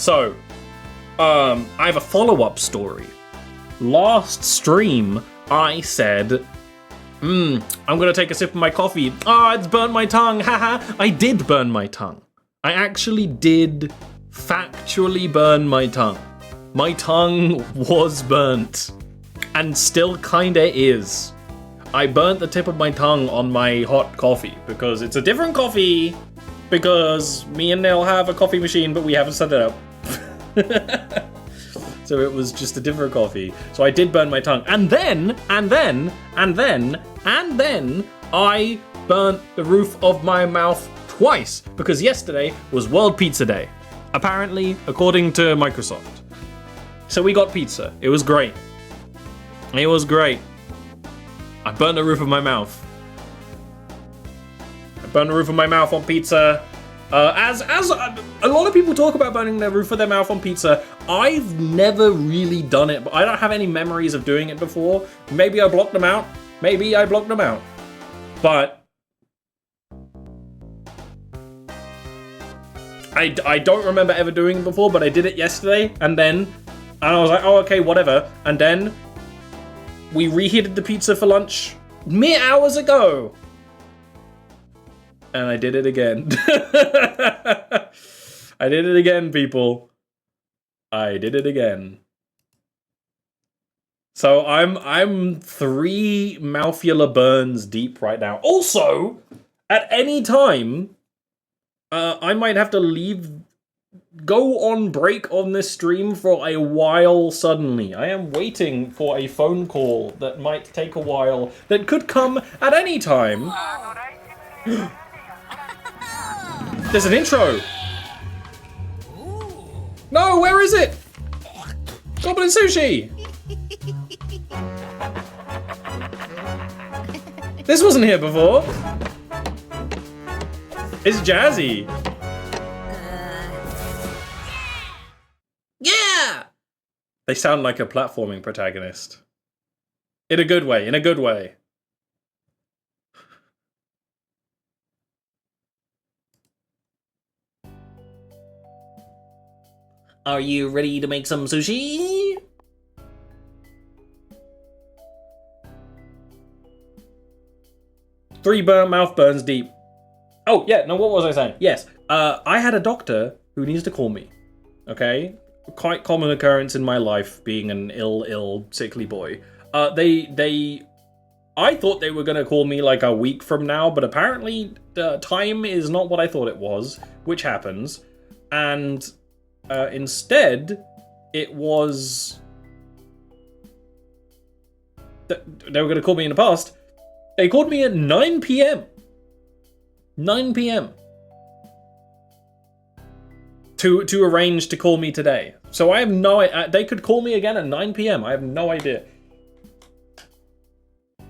So, I have a follow-up story. Last stream, I said, I'm gonna take a sip of my coffee. Ah, it's burnt my tongue, haha. I did burn my tongue. I actually did factually burn my tongue. My tongue was burnt, and still kinda is. I burnt the tip of my tongue on my hot coffee, because it's a different coffee, because me and Neil have a coffee machine, but we haven't set it up. So it was just a different coffee. So I did burn my tongue. And then, I burnt the roof of my mouth twice. Because yesterday was World Pizza Day. Apparently, according to Microsoft. So we got pizza. It was great. It was great. I burnt the roof of my mouth. I burned the roof of my mouth on pizza. As a lot of people talk about burning the roof of their mouth on pizza, I've never really done it, but I don't have any memories of doing it before. Maybe I blocked them out. But I don't remember ever doing it before, but I did it yesterday, and I was like, oh, okay, whatever. And then we reheated the pizza for lunch mere hours ago. And I did it again. I did it again, people. I did it again. So I'm 3 mouthful burns deep right now. Also, at any time, I might have to go on break on this stream for a while suddenly. I am waiting for a phone call that might take a while, that could come at any time. There's an intro! No, where is it? Goblin Sushi! This wasn't here before. It's jazzy. Yeah! They sound like a platforming protagonist. In a good way, in a good way. Are you ready to make some sushi? Three mouth burns deep. Oh, yeah, no, what was I saying? Yes, I had a doctor who needs to call me, okay? Quite common occurrence in my life, being an ill, sickly boy. I thought they were gonna call me like a week from now, but apparently time is not what I thought it was, which happens, and instead, it was... They were going to call me in the past. They called me at 9 p.m. 9 p.m. To arrange to call me today. So I have no... they could call me again at 9 p.m. I have no idea.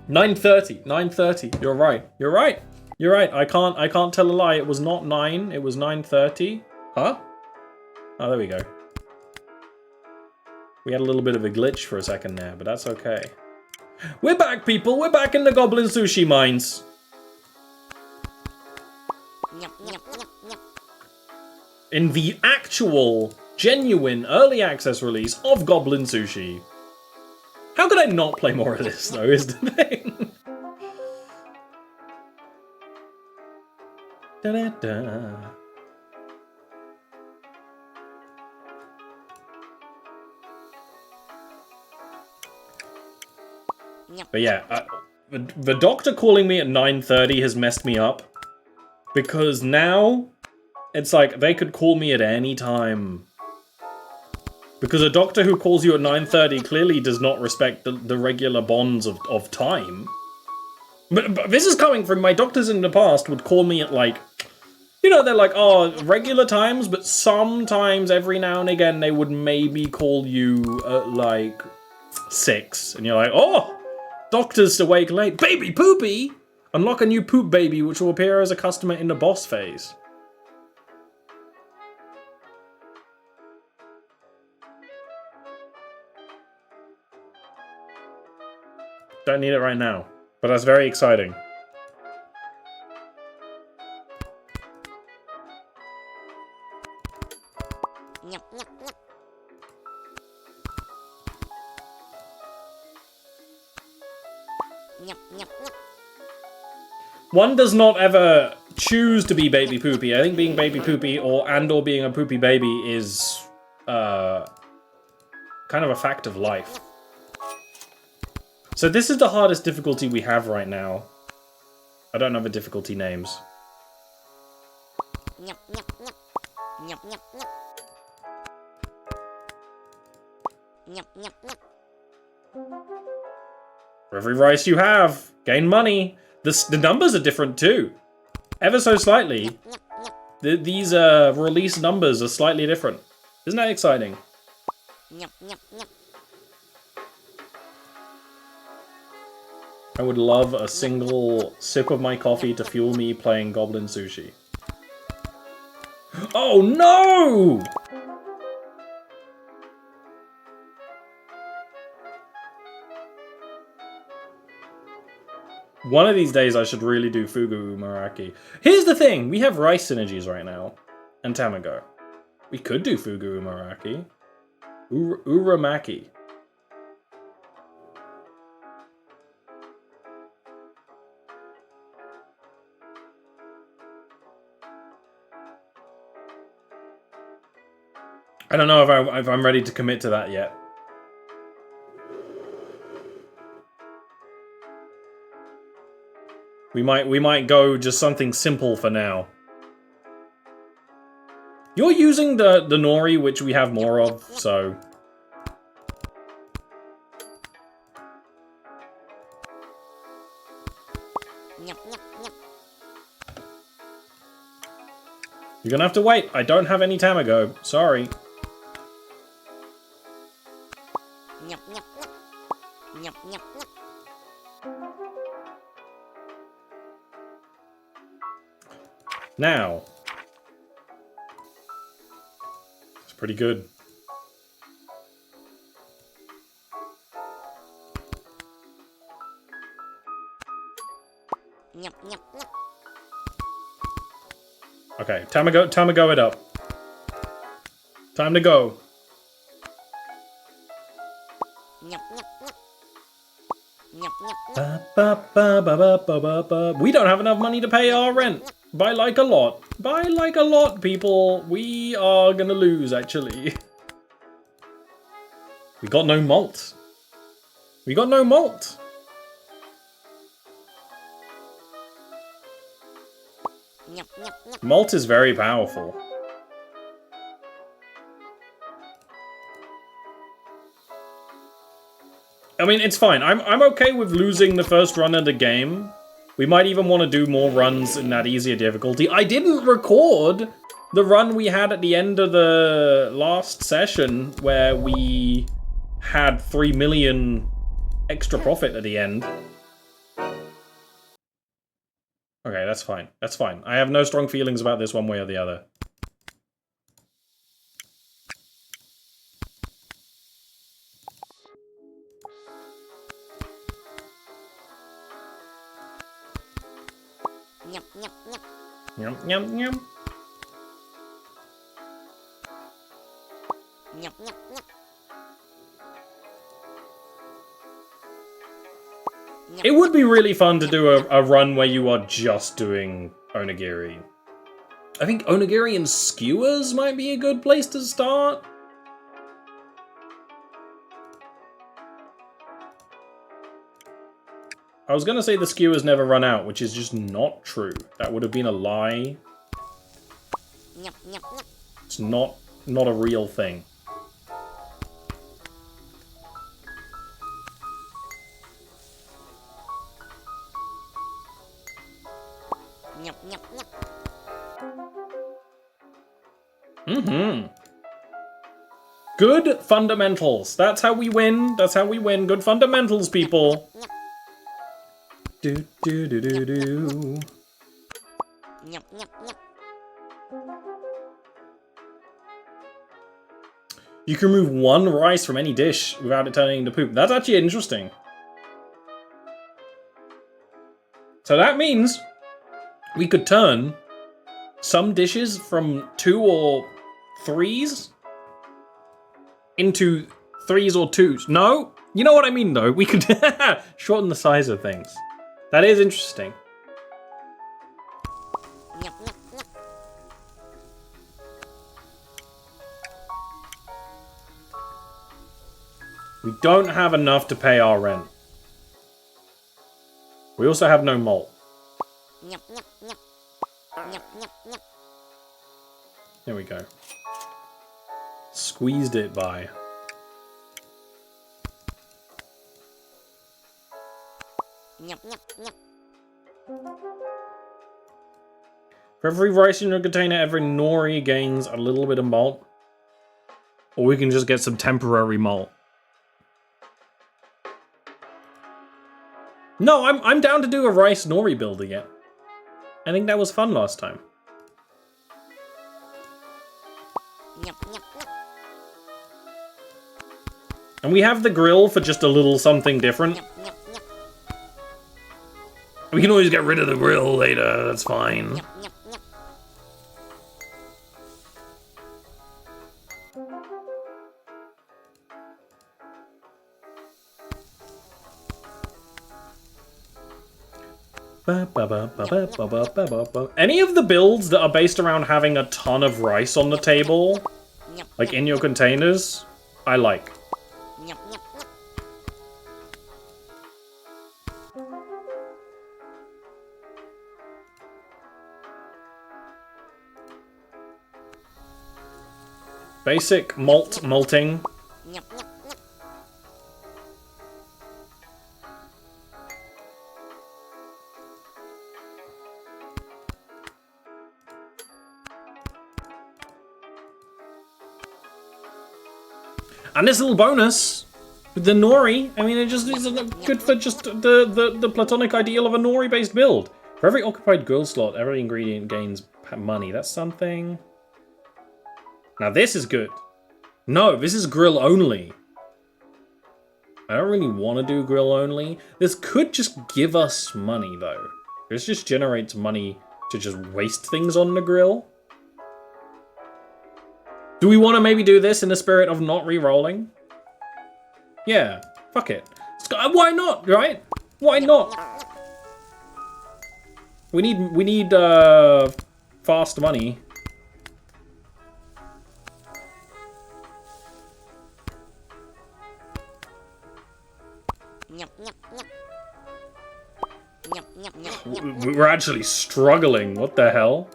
9:30. 9:30. You're right. You're right. You're right. I can't tell a lie. It was not 9. It was 9:30. Huh? Oh, there we go. We had a little bit of a glitch for a second there, but that's okay. We're back, people! We're back in the Goblin Sushi mines! In the actual, genuine, early access release of Goblin Sushi. How could I not play more of this, though, is the thing? Da-da-da. But yeah, the doctor calling me at 9:30 has messed me up. Because now, it's like, they could call me at any time. Because a doctor who calls you at 9:30 clearly does not respect the regular bonds of time. But this is coming from my doctors in the past would call me at like, you know, they're like, oh, regular times, but sometimes every now and again they would maybe call you at like 6. And you're like, oh! Doctor's awake late. Baby poopy! Unlock a new poop baby, which will appear as a customer in the boss phase. Don't need it right now, but that's very exciting. One does not ever choose to be baby poopy. I think being baby poopy or being a poopy baby is kind of a fact of life. So this is the hardest difficulty we have right now. I don't know the difficulty names. For every rice you have, gain money. The numbers are different too. Ever so slightly. These release numbers are slightly different. Isn't that exciting? I would love a single sip of my coffee to fuel me playing Goblin Sushi. Oh no! One of these days I should really do Fugu Umaraki. Here's the thing, we have rice synergies right now. And Tamago. We could do Fugu Umaraki. Uramaki. I don't know if I'm ready to commit to that yet. We might go just something simple for now. You're using the nori, which we have more of, so... You're gonna have to wait. I don't have any Tamago. Sorry. Now. It's pretty good. Okay, Tamago it up. Time to go. We don't have enough money to pay our rent. By like a lot. By like a lot, people. We are gonna lose, actually. We got no malt. We got no malt. Malt is very powerful. I mean, it's fine. I'm okay with losing the first run of the game. We might even want to do more runs in that easier difficulty. I didn't record the run we had at the end of the last session where we had 3 million extra profit at the end. Okay, that's fine. That's fine. I have no strong feelings about this one way or the other. Yum, yum, yum. It would be really fun to do a run where you are just doing onigiri. I think onigiri and skewers might be a good place to start. I was gonna say the skewers never run out, which is just not true. That would have been a lie. It's not a real thing. Mm-hmm. Good fundamentals. That's how we win. That's how we win. Good fundamentals, people. Do do do do do. You can remove one rice from any dish without it turning into poop. That's actually interesting. So that means we could turn some dishes from 2 or 3s into 3s or 2s. No? You know what I mean, though. We could shorten the size of things. That is interesting. We don't have enough to pay our rent. We also have no malt. There we go. Squeezed it by. For every rice in your container, every nori gains a little bit of malt. Or we can just get some temporary malt. No, I'm down to do a rice nori build again. I think that was fun last time. And we have the grill for just a little something different. We can always get rid of the grill later, that's fine. Any of the builds that are based around having a ton of rice on the table, like in your containers, I like. Basic malting. And this little bonus with the nori, I mean, it just is good for just the platonic ideal of a nori-based build. For every occupied grill slot, every ingredient gains money. That's something. Now this is good. No, this is grill only. I don't really want to do grill only. This could just give us money though. This just generates money to just waste things on the grill. Do we want to maybe do this in the spirit of not re-rolling? Yeah, fuck it. Why not, right? Why not? We need fast money. We're actually struggling. What the hell?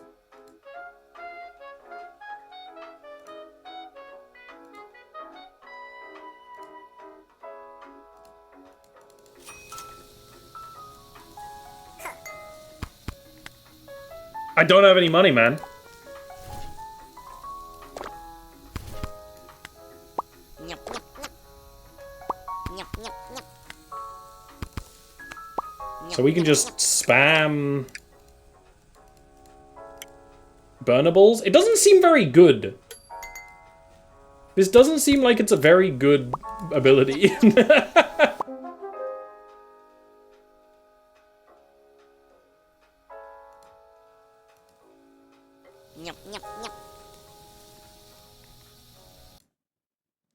I don't have any money, man. So we can just spam burnables. It doesn't seem very good. This doesn't seem like it's a very good ability.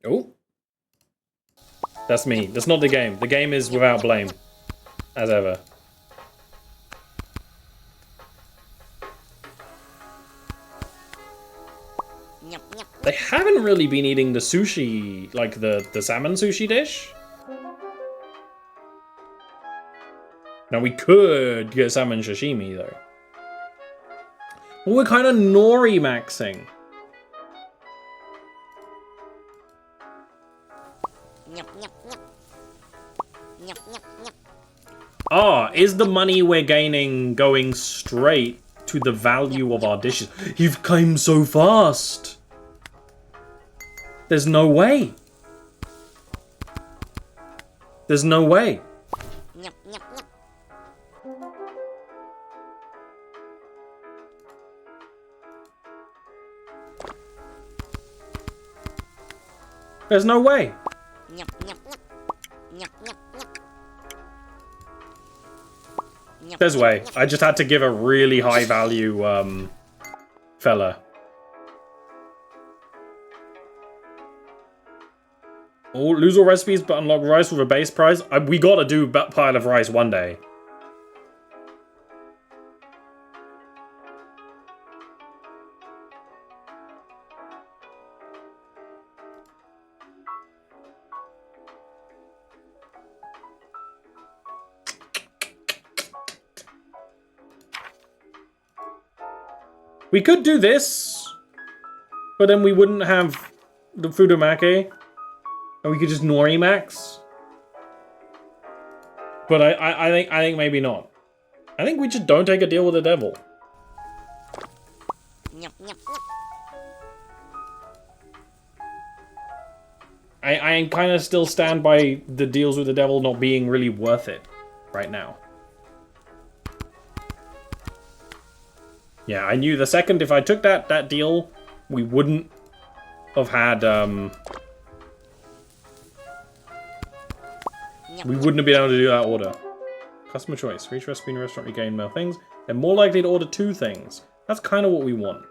Oh. That's me. That's not the game. The game is without blame. As ever. They haven't really been eating the sushi, like the salmon sushi dish. Now we could get salmon sashimi though. Well, we're kind of nori maxing. Ah, is the money we're gaining going straight to the value of our dishes? You've come so fast. There's no way. There's no way. There's no way. There's way. I just had to give a really high value fella. Lose all recipes but unlock rice with a base price. We gotta do pile of rice one day. We could do this, but then we wouldn't have the Fudumake. And we could just Nori max. But I think maybe not. I think we just don't take a deal with the devil. I kind of still stand by the deals with the devil not being really worth it right now. Yeah, I knew the second if I took that deal, we wouldn't have had we wouldn't have been able to do that order. Customer choice. Reach recipe in a restaurant, regain more things. They're more likely to order 2 things. That's kind of what we want.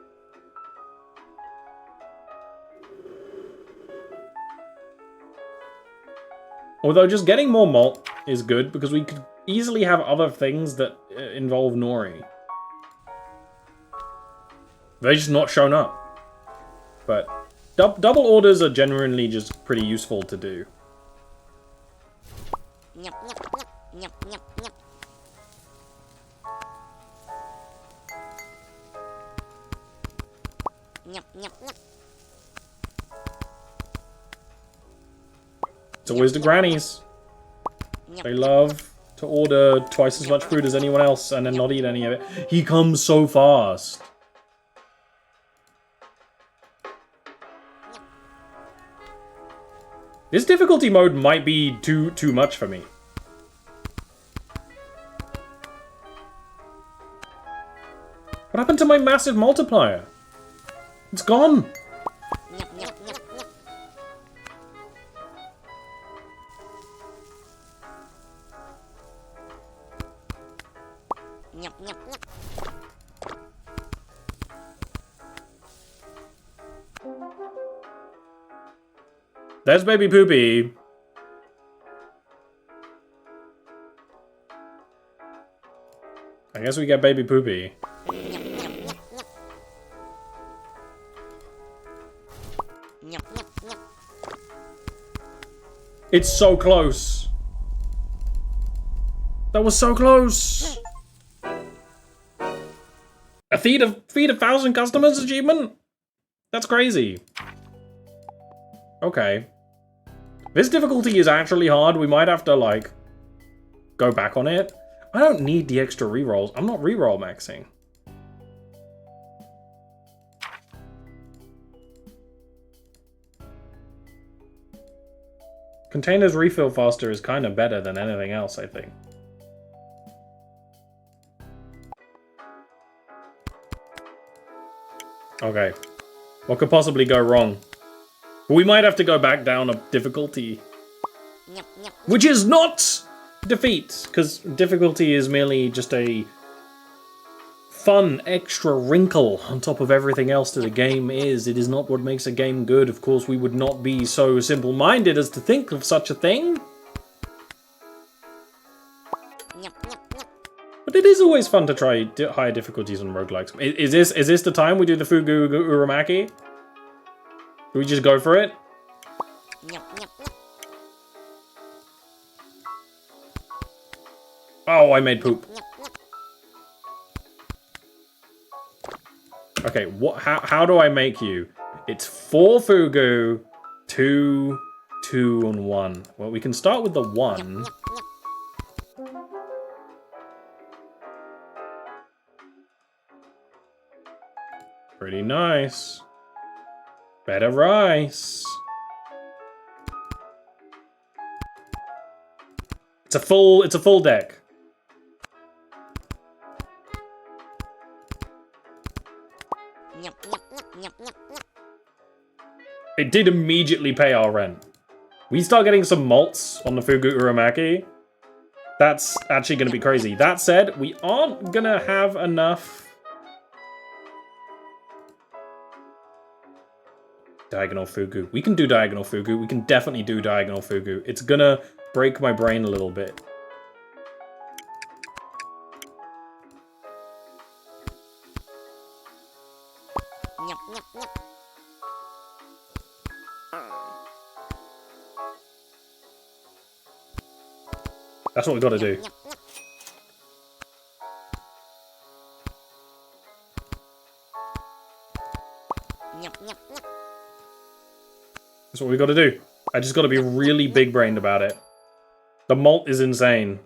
Although just getting more malt is good, because we could easily have other things that involve nori. They've just not shown up. But double orders are genuinely just pretty useful to do. It's always the grannies. They love to order twice as much food as anyone else and then not eat any of it. He comes so fast. This difficulty mode might be too much for me. What happened to my massive multiplier? It's gone. There's baby Poopy. I guess we get baby Poopy. It's so close. That was so close. Feed a 1,000 customers achievement? That's crazy. Okay. This difficulty is actually hard. We might have to, like, go back on it. I don't need the extra rerolls. I'm not reroll maxing. Containers refill faster is kind of better than anything else, I think. Okay. What could possibly go wrong? We might have to go back down a difficulty. Which is not defeat, because difficulty is merely just a fun extra wrinkle on top of everything else that a game is. It is not what makes a game good. Of course, we would not be so simple-minded as to think of such a thing. But it is always fun to try higher difficulties on roguelikes. Is this the time we do the Fugu Uramaki? Do we just go for it? Oh, I made poop. Okay, how do I make you? It's 4 Fugu, 2, 2, and 1. Well, we can start with the 1. Pretty nice. Better rice. It's a full deck. It did immediately pay our rent. We start getting some malts on the Fugu Uramaki. That's actually going to be crazy. That said, we aren't going to have enough. Diagonal fugu. We can do diagonal fugu. We can definitely do diagonal fugu. It's gonna break my brain a little bit. That's what we gotta do. That's what we gotta do. I just gotta be really big-brained about it. The malt is insane.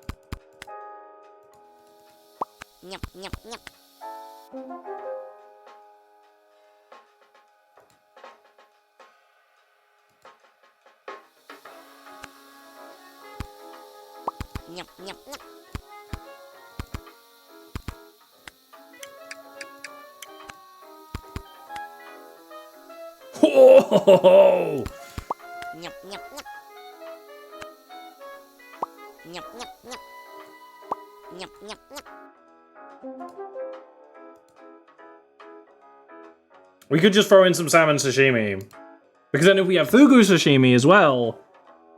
Whoa! We could just throw in some salmon sashimi. Because then if we have fugu sashimi as well,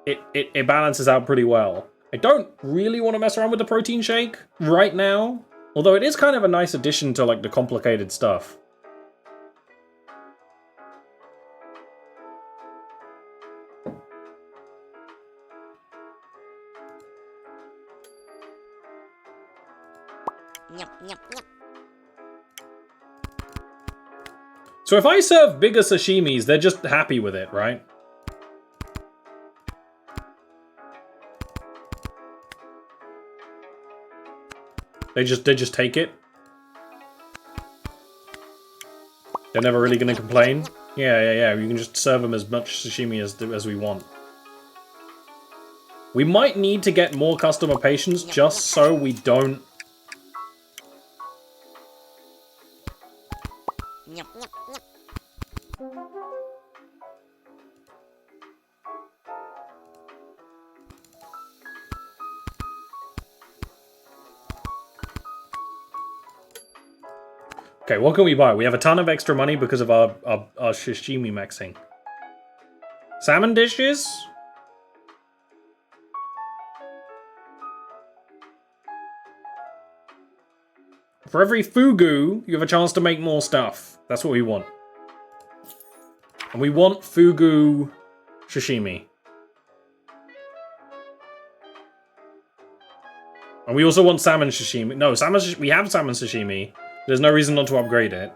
it balances out pretty well. I don't really want to mess around with the protein shake right now. Although it is kind of a nice addition to like the complicated stuff. So if I serve bigger sashimis, they're just happy with it, right? They just take it. They're never really gonna complain. Yeah. You can just serve them as much sashimi as we want. We might need to get more customer patience just so we don't. Okay, what can we buy? We have a ton of extra money because of our sashimi maxing. Salmon dishes? For every fugu, you have a chance to make more stuff. That's what we want. And we want fugu sashimi. And we also want salmon sashimi. No, we have salmon sashimi. There's no reason not to upgrade it.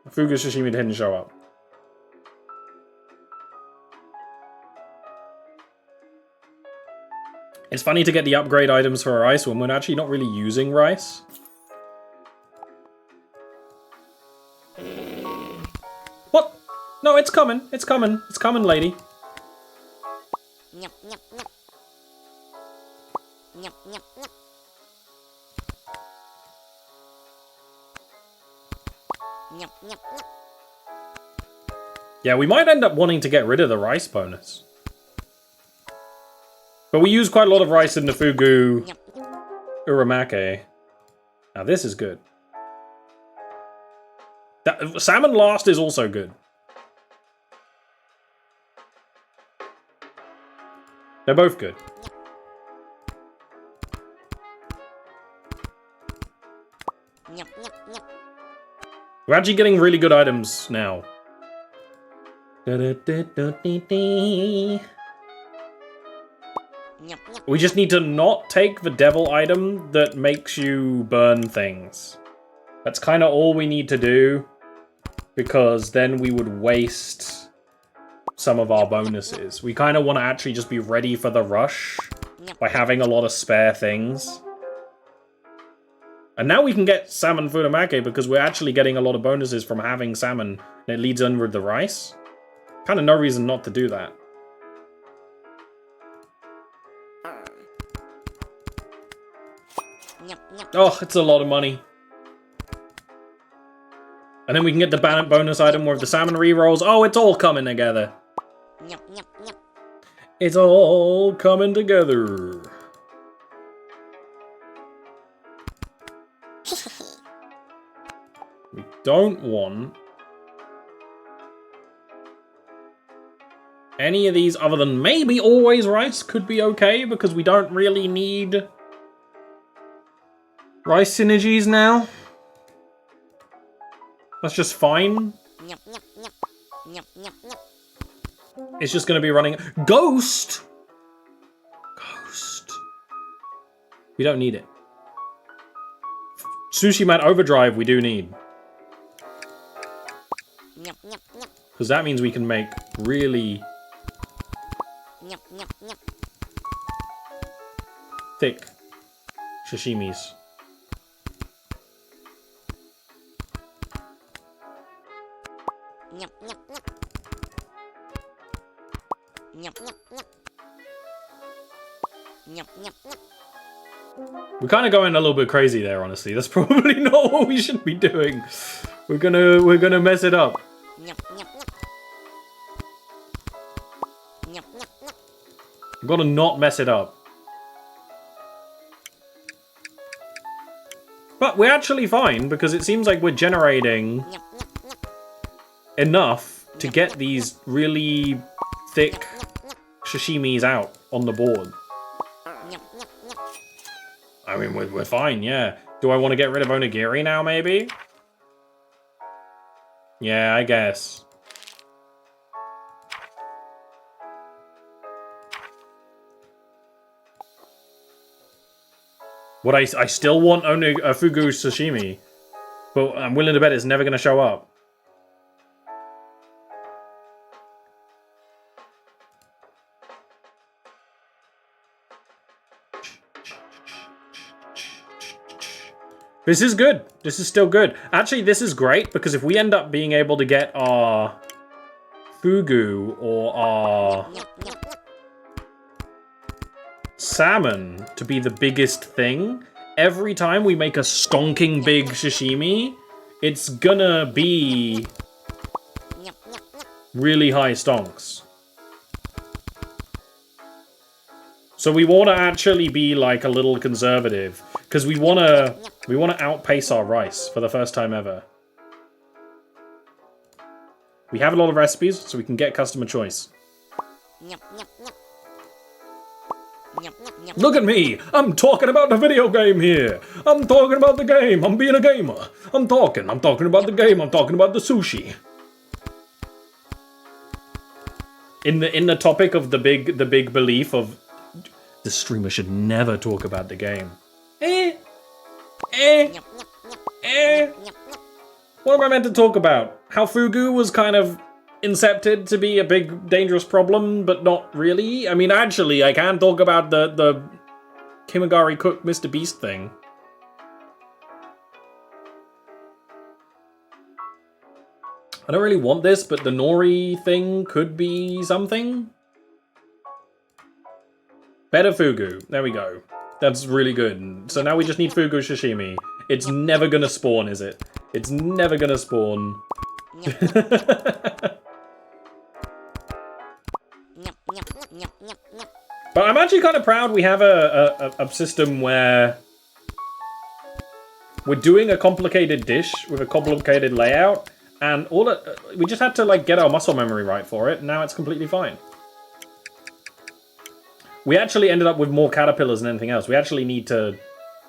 Fugu sashimi didn't show up. It's funny to get the upgrade items for rice when we're actually not really using rice. What? No, it's coming. It's coming. It's coming, lady. Yeah, we might end up wanting to get rid of the rice bonus. But we use quite a lot of rice in the fugu uramake. Now this is good. That, salmon last is also good. They're both good. We're actually getting really good items now. We just need to not take the devil item that makes you burn things. That's kind of all we need to do, because then we would waste some of our bonuses. We kind of want to actually just be ready for the rush by having a lot of spare things. And now we can get salmon furumake because we're actually getting a lot of bonuses from having salmon, and it leads in with the rice. Kind of no reason not to do that. Oh, it's a lot of money. And then we can get the bonus item with the salmon rerolls. Oh, it's all coming together. It's all coming together. We don't want any of these other than maybe always rice could be okay because we don't really need rice synergies now. That's just fine. It's just going to be running. Ghost! Ghost. We don't need it. Sushi Man Overdrive we do need. Because that means we can make really thick sashimis. We're kind of going a little bit crazy there, honestly. That's probably not what we should be doing. We're gonna mess it up. We've got to not mess it up. But we're actually fine because it seems like we're generating enough to get these really thick sashimis out on the board. I mean, we're fine, yeah. Do I want to get rid of onigiri now, maybe? Yeah, I guess. What I still want fugu sashimi, but I'm willing to bet it's never going to show up. This is good. This is still good. Actually, this is great because if we end up being able to get our fugu or our salmon to be the biggest thing, every time we make a stonking big sashimi, it's gonna be really high stonks. So we want to actually be like a little conservative because we want to outpace our rice for the first time ever. We have a lot of recipes, so we can get customer choice. Look at me! I'm talking about the video game here! I'm talking about the game! I'm being a gamer! I'm talking about the game, I'm talking about the sushi! In the topic of the big belief of the streamer should never talk about the game. What am I meant to talk about? How fugu was kind of incepted to be a big, dangerous problem, but not really? I mean, actually, I can talk about the Kimagari Cook Mr. Beast thing. I don't really want this, but the nori thing could be something. Better fugu. There we go. That's really good. So now we just need fugu sashimi. It's never gonna spawn, is it? It's never gonna spawn. But I'm actually kind of proud we have a system where we're doing a complicated dish with a complicated layout, and we just had to like get our muscle memory right for it, and now it's completely fine. We actually ended up with more caterpillars than anything else. We actually need to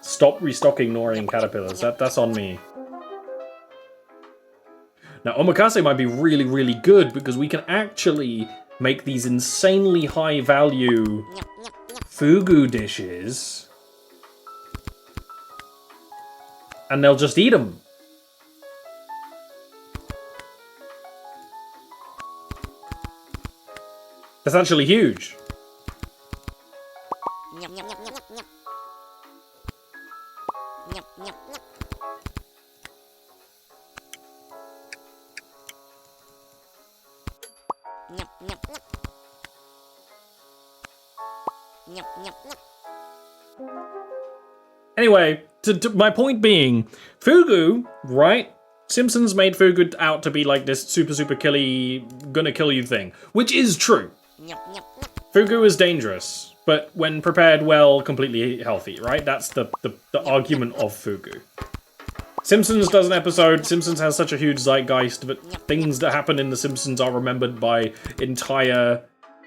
stop restocking nori and caterpillars. That's on me. Now, omakase might be really, really good because we can actually make these insanely high value fugu dishes and they'll just eat them. That's actually huge. Anyway, to my point being, fugu, right? Simpsons made fugu out to be like this super gonna kill you thing, which is true. Fugu is dangerous, but when prepared well, completely healthy, right? That's the argument of fugu. Simpsons does an episode. Simpsons has such a huge zeitgeist, but things that happen in The Simpsons are remembered by entire...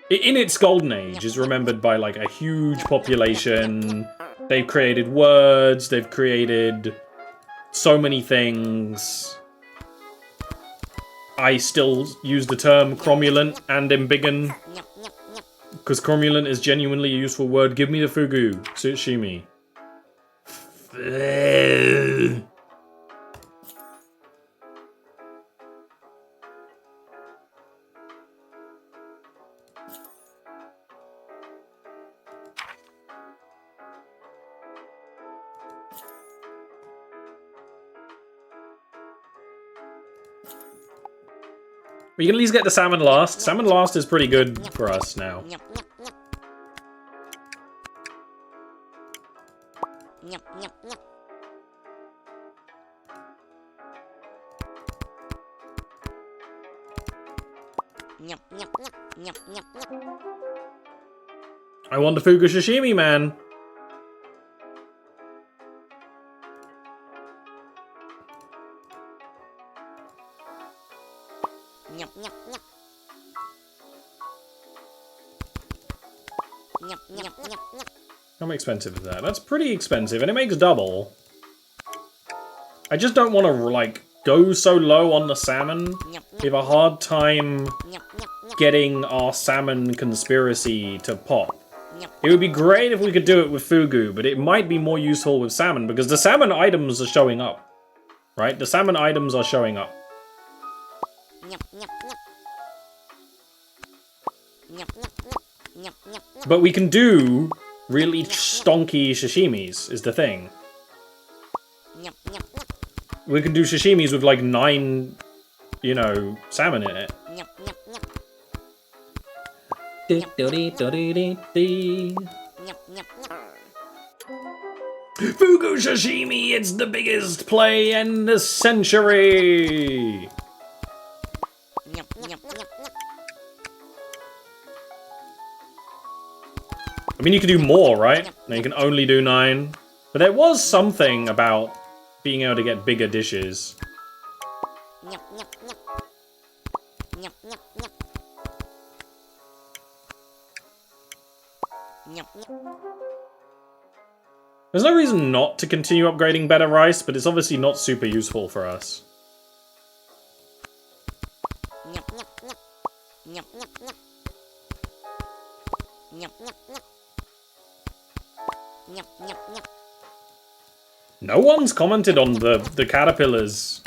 In its golden age, is remembered by, like, a huge population. They've created words. They've created so many things. I still use the term cromulent and embiggen. Because cromulent is genuinely a useful word. Give me the fugu, Sashimi. We can at least get the salmon last. Salmon last is pretty good for us now. I want the fugu sashimi, man. How expensive is that? That's pretty expensive, and it makes double. I just don't want to, like, go so low on the salmon. We have a hard time getting our salmon conspiracy to pop. It would be great if we could do it with fugu, but it might be more useful with salmon, because the salmon items are showing up. Right? The salmon items are showing up. But we can do really stonky sashimis, is the thing. We can do sashimis with like 9, you know, salmon in it. Fugu sashimi, it's the biggest play in the century! I mean, you can do more, right? No, you can only do 9. But there was something about being able to get bigger dishes. There's no reason not to continue upgrading better rice, but it's obviously not super useful for us. No one's commented on the caterpillars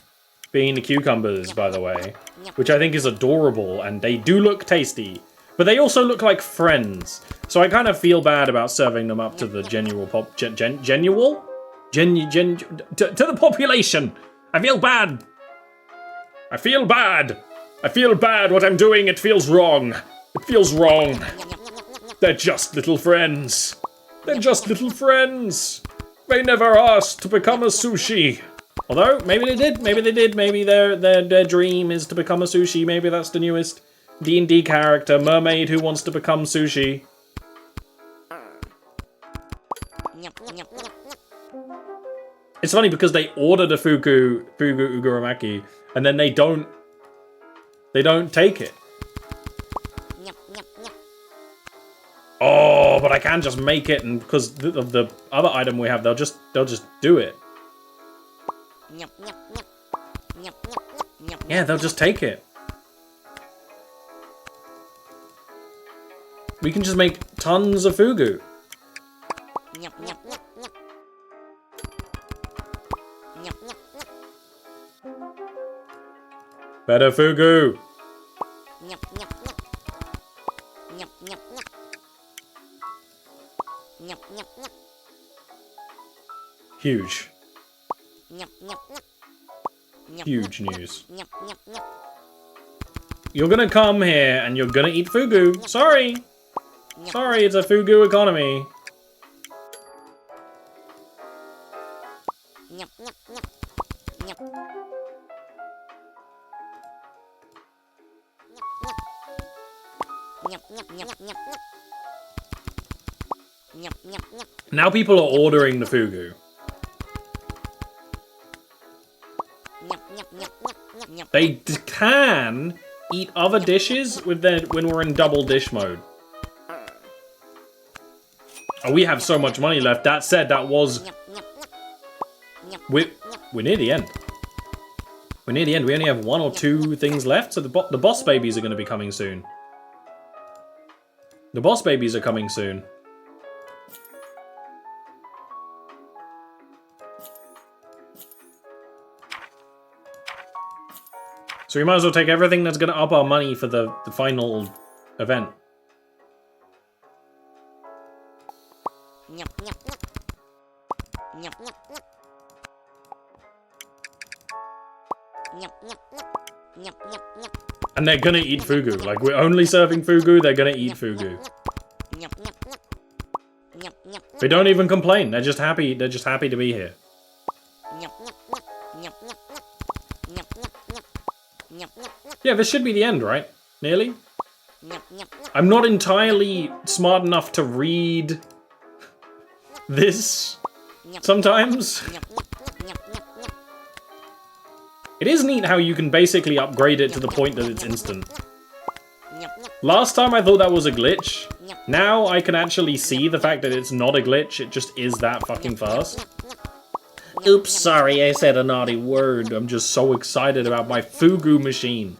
being the cucumbers, by the way, which I think is adorable, and they do look tasty, but they also look like friends, so I kind of feel bad about serving them up to the to the population. I feel bad. I feel bad. I feel bad what I'm doing. It feels wrong. It feels wrong. They're just little friends. They're just little friends. They never asked to become a sushi. Although, maybe they did. Maybe they did. Maybe their dream is to become a sushi. Maybe that's the newest D&D character, mermaid who wants to become sushi. It's funny because they order the fugu uguramaki, and then they don't take it. Oh, but I can just make it, and because of the other item we have, they'll just do it. Yeah, they'll just take it. We can just make tons of fugu. Better fugu. Huge. Huge news. You're gonna come here and you're gonna eat fugu. Sorry. Sorry, it's a fugu economy. Now people are ordering the fugu. They can eat other dishes when we're in double dish mode. Oh, we have so much money left. That said, that was... We're near the end. We're near the end. We only have 1 or 2 things left, so the boss babies are going to be coming soon. The boss babies are coming soon. So we might as well take everything that's going to up our money for the final event. And they're gonna eat fugu. Like, we're only serving fugu, they're gonna eat fugu. They don't even complain. They're just happy to be here. Yeah, this should be the end, right? Nearly? I'm not entirely smart enough to read this sometimes. It is neat how you can basically upgrade it to the point that it's instant. Last time I thought that was a glitch. Now I can actually see the fact that it's not a glitch, it just is that fucking fast. Oops, sorry, I said a naughty word. I'm just so excited about my fugu machine.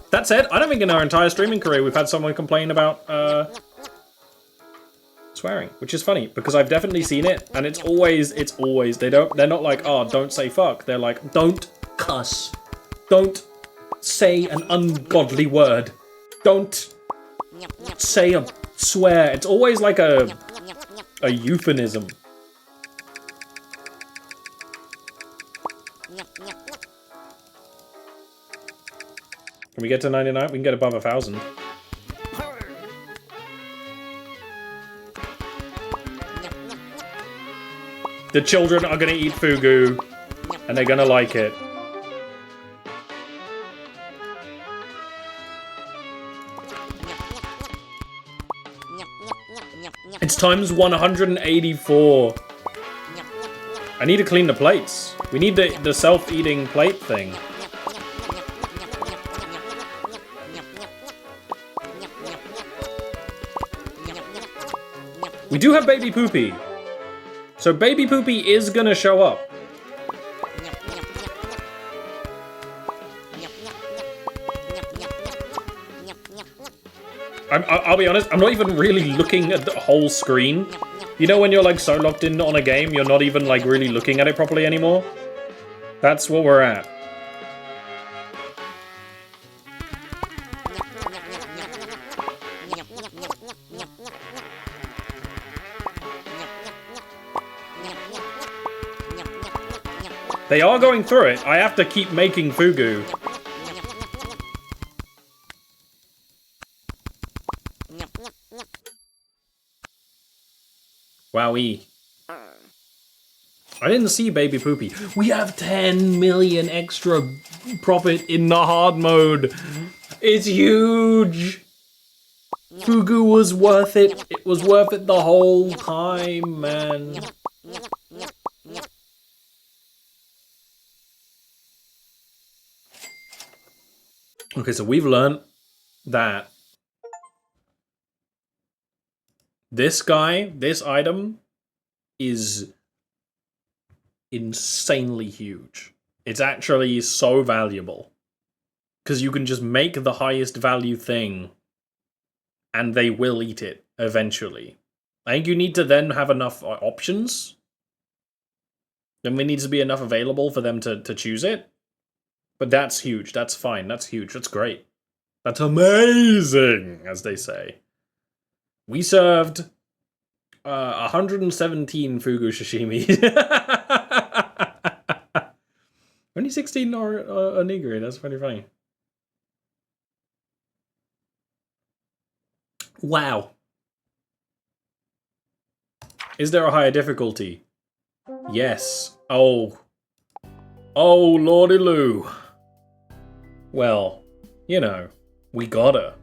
That said, I don't think in our entire streaming career we've had someone complain about swearing, which is funny because I've definitely seen it, and it's always they're not like, oh, don't say fuck. They're like, don't cuss, don't say an ungodly word, don't say a swear. It's always like a euphemism. Can we get to 99? We can get above 1,000. The children are gonna eat fugu, and they're gonna like it. It's times 184. I need to clean the plates. We need the self-eating plate thing. We do have Baby Poopy. So Baby Poopy is gonna show up. I'll be honest, I'm not even really looking at the whole screen. You know when you're like so locked in on a game, you're not even like really looking at it properly anymore? That's what we're at. They are going through it. I have to keep making fugu. Wowee. I didn't see Baby Poopy. We have 10 million extra profit in the hard mode. It's huge. Fugu was worth it. It was worth it the whole time, man. Okay, so we've learned that this guy, this item, is insanely huge. It's actually so valuable. Because you can just make the highest value thing, and they will eat it eventually. I think you need to then have enough options. Then there needs to be enough available for them to choose it. But that's huge. That's fine. That's huge. That's great. That's amazing, as they say. We served 117 fugu sashimi. Only 16 are onigiri. That's pretty funny. Wow. Is there a higher difficulty? Yes. Oh. Oh, lordy loo. Well, you know, we gotta.